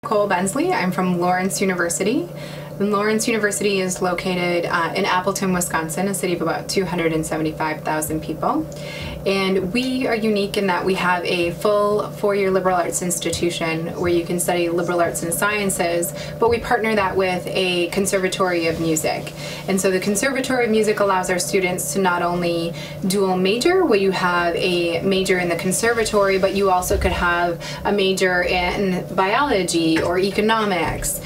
Nicole Buenzli. I'm from Lawrence University. And Lawrence University is located in Appleton, Wisconsin, a city of about 275,000 people. And we are unique in that we have a full four-year liberal arts institution where you can study liberal arts and sciences, but we partner that with a Conservatory of Music. And so the Conservatory of Music allows our students to not only dual major, where you have a major in the conservatory, but you also could have a major in biology or economics,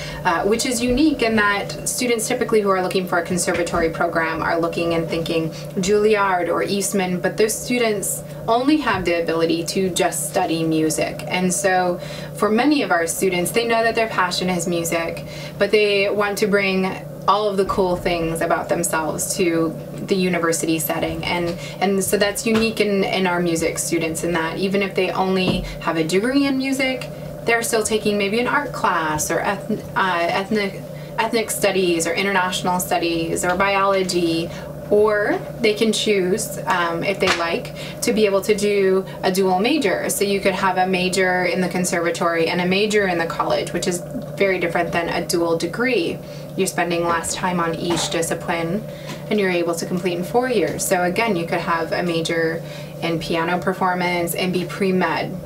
which is unique in that students typically who are looking for a conservatory program are looking and thinking Juilliard or Eastman, but those students only have the ability to just study music. And so for many of our students, they know that their passion is music, but they want to bring all of the cool things about themselves to the university setting. And so that's unique in our music students, in that even if they only have a degree in music, they're still taking maybe an art class or ethnic studies or international studies or biology, or they can choose, if they like, to be able to do a dual major. So you could have a major in the conservatory and a major in the college, which is very different than a dual degree. You're spending less time on each discipline and you're able to complete in 4 years. So again, you could have a major in piano performance and be pre-med.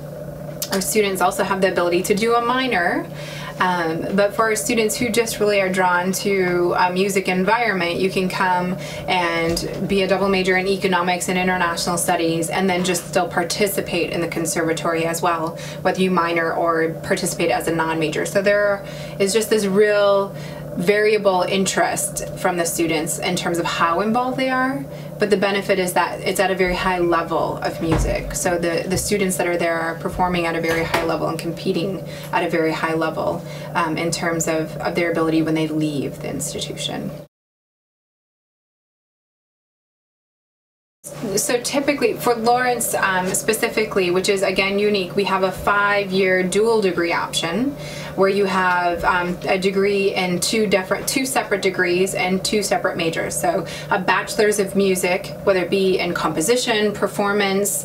Our students also have the ability to do a minor, but for our students who just really are drawn to a music environment, you can come and be a double major in economics and international studies and then just still participate in the conservatory as well, whether you minor or participate as a non-major. So there is just this real variable interest from the students in terms of how involved they are, but the benefit is that it's at a very high level of music. So the students that are there are performing at a very high level and competing at a very high level in terms of their ability when they leave the institution. So typically, for Lawrence specifically, which is again unique, we have a 5-year dual degree option where you have a degree in two separate degrees and 2 separate majors. So a bachelor's of music, whether it be in composition, performance,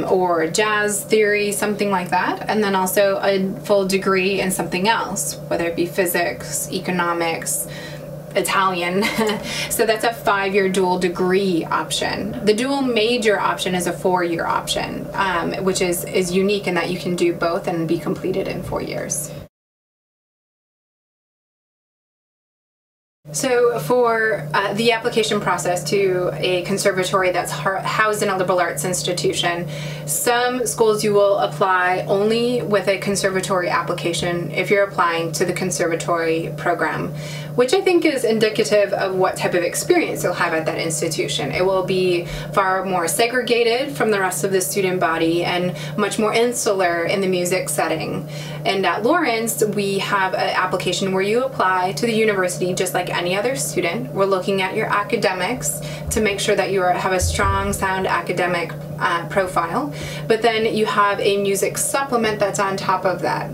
or jazz theory, something like that, and then also a full degree in something else, whether it be physics, economics, Italian. So that's a 5-year dual degree option. The dual major option is a 4-year option, which is unique in that you can do both and be completed in 4 years. So for the application process to a conservatory that's housed in a liberal arts institution, some schools you will apply only with a conservatory application if you're applying to the conservatory program, which I think is indicative of what type of experience you'll have at that institution. It will be far more segregated from the rest of the student body and much more insular in the music setting. And at Lawrence, we have an application where you apply to the university just like any other student. We're looking at your academics to make sure that you have a strong, sound academic profile, but then you have a music supplement that's on top of that.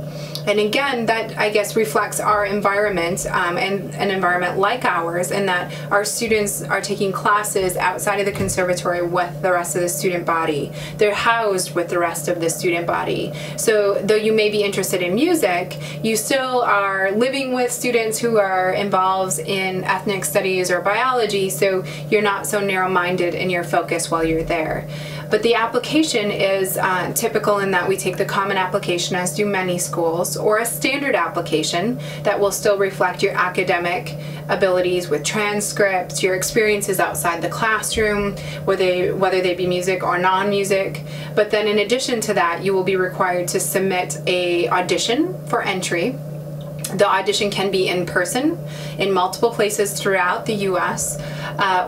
And again, that I guess reflects our environment and an environment like ours, in that our students are taking classes outside of the conservatory with the rest of the student body. They're housed with the rest of the student body. So though you may be interested in music, you still are living with students who are involved in ethnic studies or biology, so you're not so narrow-minded in your focus while you're there. But the application is typical in that we take the common application, as do many schools, or a standard application that will still reflect your academic abilities with transcripts, your experiences outside the classroom, whether they be music or non-music. But then in addition to that, you will be required to submit an audition for entry. The audition can be in person in multiple places throughout the U.S.,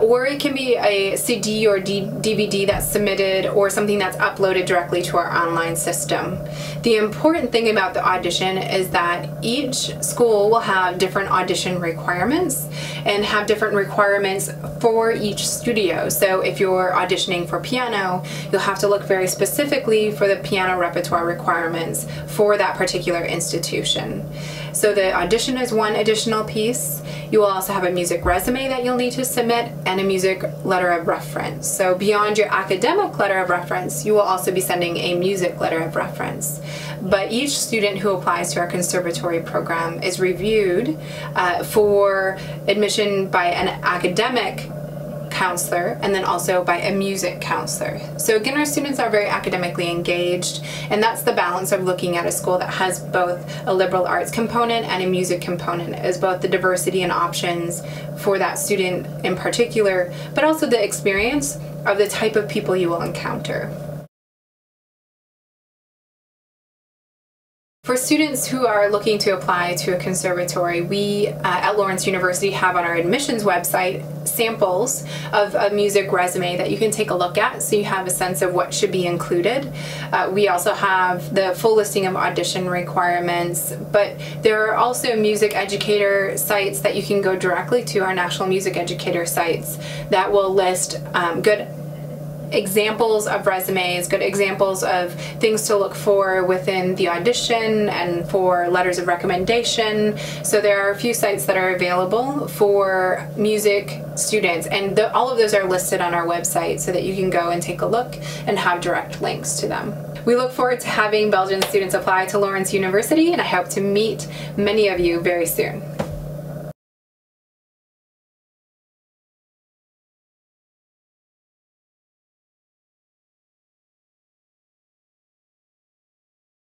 or it can be a CD or DVD that's submitted, or something that's uploaded directly to our online system. The important thing about the audition is that each school will have different audition requirements and have different requirements for each studio. So if you're auditioning for piano, you'll have to look very specifically for the piano repertoire requirements for that particular institution. So So the audition is one additional piece. You will also have a music resume that you'll need to submit and a music letter of reference. So beyond your academic letter of reference, you will also be sending a music letter of reference. But each student who applies to our conservatory program is reviewed for admission by an academic counselor and then also by a music counselor. So again, our students are very academically engaged, and that's the balance of looking at a school that has both a liberal arts component and a music component, as both the diversity and options for that student in particular, but also the experience of the type of people you will encounter. For students who are looking to apply to a conservatory, we at Lawrence University have on our admissions website samples of a music resume that you can take a look at so you have a sense of what should be included. We also have the full listing of audition requirements, but there are also music educator sites that you can go directly to, our national music educator sites, that will list good examples of resumes, good examples of things to look for within the audition and for letters of recommendation. So there are a few sites that are available for music students, and all of those are listed on our website so that you can go and take a look and have direct links to them. We look forward to having Belgian students apply to Lawrence University, and I hope to meet many of you very soon.